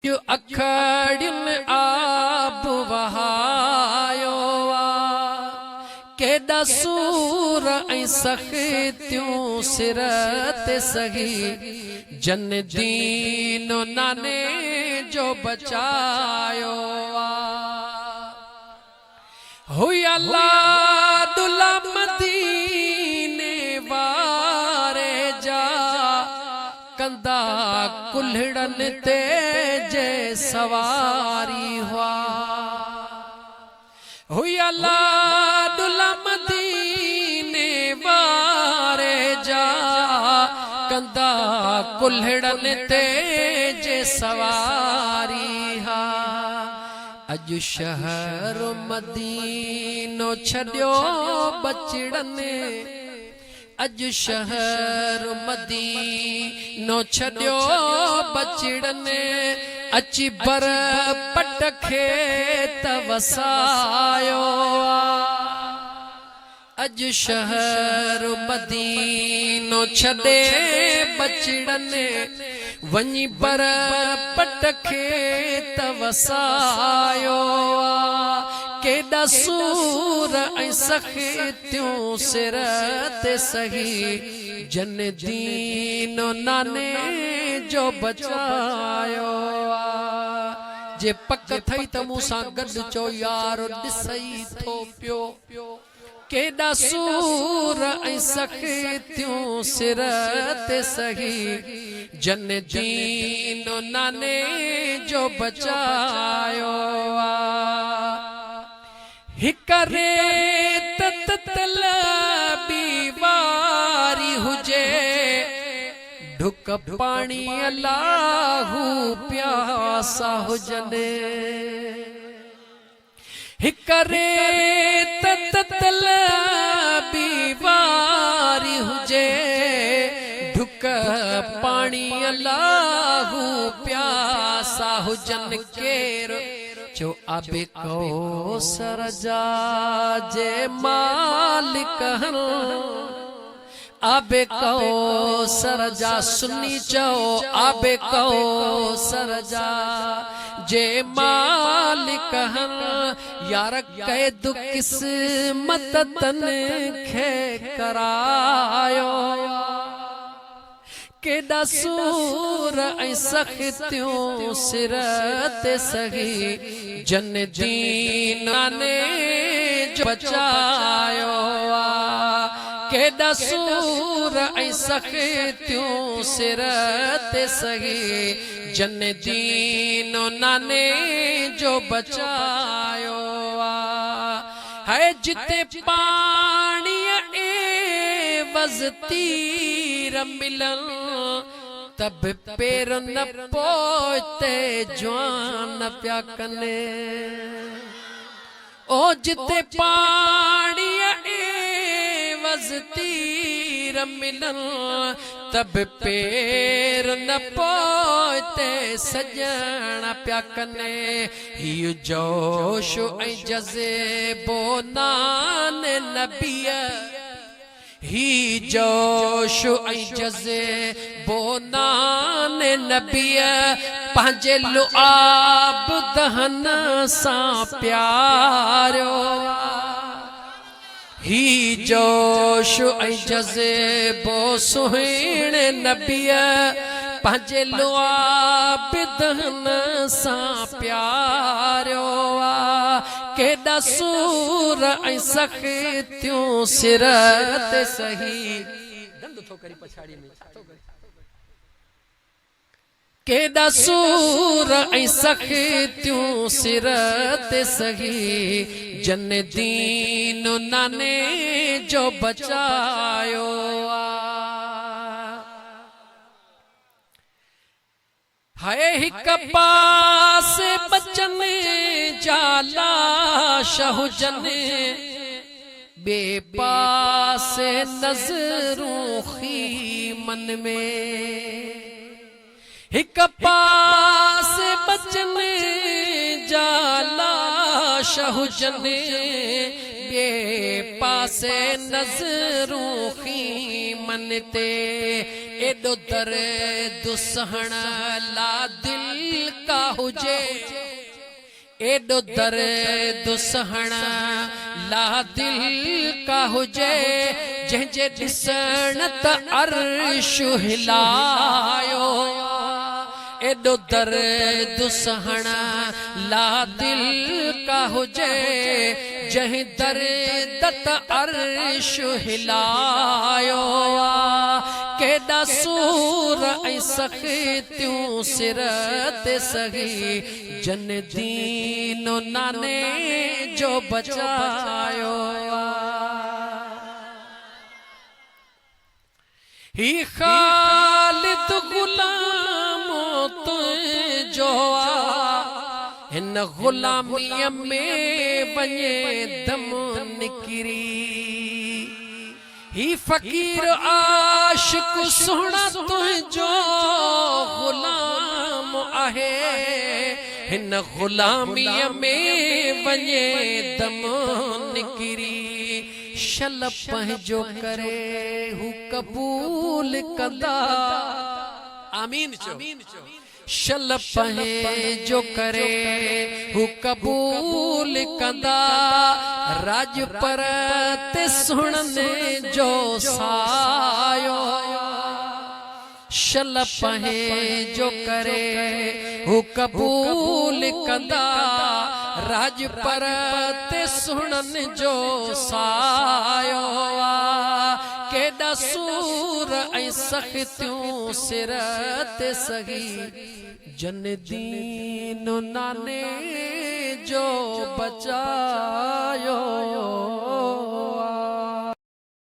जो अखड़िन आब वहायो केॾा सूर ऐं सख़्तियूं सिर ते सही जन दीन नाने जो बचायो हुई अल्लाह दुला मदीने वारे जा कंदा कुल्हड़न ते जे सवारी हुआ हुई अल्लाह दुला मदीने वारे जा कंदा कुल्हड़न ते जे सवारी हा अज शहर मदीनो छड़ियो बचड़ने अज शहर मदीनो छड़ियो बचड़ने अची बर पट खेत वसायो अज शहर मदीनो छड़े बचड़ने वञी बर पट खेत वसायो केॾा सूर ऐं सख़्तियूं सिर ते सही जन दीन नाने जो बचायो जे पक थई त मूंसां गॾु चो यार ॾिसई थो पियो केॾा सूर ऐं सख़्तियूं सिर ते सही जन दीन नाने जो बचायो हिक रेत तलबी वारी हुजे ढुक पाणी अल्लाहू प्यासा हुजने हिक रेत तलबी वारी हुजे ढुक पाणी अल्लाहू प्यासा हुजन केर जो आबे कौसर जा जे मालिक हन आबे कौसर जा सुनी चो आबे कौसर जा जे मालिक हन यार कैद किस्मत तन खे करायो केॾा सूर ऐं सख़्तियूं सिर ते सही जन दीन नाने जो बचायो केॾा सूर ऐं सख़्तियूं सिर ते सही जन दीन नाने जो बचायो है जिते पाणी एवज़ तीर मिलन तब पेर न पोते जवान प्या कने ओ जिते पाणी एवज़ तीर मिलन तब पेर न पोते सजण प्या कने हियो जोश ऐं जज़्बो नान नबीअ ही जोश ऐं जज़्बो नान नबीअ पंहिंजे लुआब दहन सां प्यारियो ही जोश ऐं जज़्बो सुहिणे नबीअ पंहिंजे लुआब दहन सां प्यारियो केॾा सूर ऐं सख़्तियूं सिर ते सही केॾा सूर ऐं सख़्तियूं सिर ते सही जन दीन नाने जो बचायो है हिक पास बचन जाला शहुजन बे पास नजरूं खीमन में हिक पास बचन जाला शहुजन बे पासे नजरूं खीमन ते एडो दर्द सहण ला दिल का हुजे एडो दर्द सहण ला दिल का हुजे जंहिंजे ॾिसण त अर्श हिलायो एडो दर्द सहण ला दिल का हुजे जंहिं दर्द त अर्श हिलायो केॾा सूर ऐं सख़्तियूं सिर ते सही जन दीन नाने जो बचायो ही ख़ालिद ग़ुलामो तुंहिंजो हिन ग़ुलामीअ में वञे दम निकिरी ही फ़क़ीर आशिक़ सुहिणा तुंहिंजो ग़ुलाम आहे हिन ग़ुलामीअ में वञे दम निकिरी शल पंहिंजो करे हू क़बूल कंदा आमीन चो शल पंहिंजो करे हू क़बूल कंदा राज पर ते सुणने जो सायो शल पंहिंजो करे हू क़बूल कंदा राज पर ते सुणने जो सायो केॾा सूर ऐं सख़्तियूं सिर ते सही जन दीन नाने जो बचायो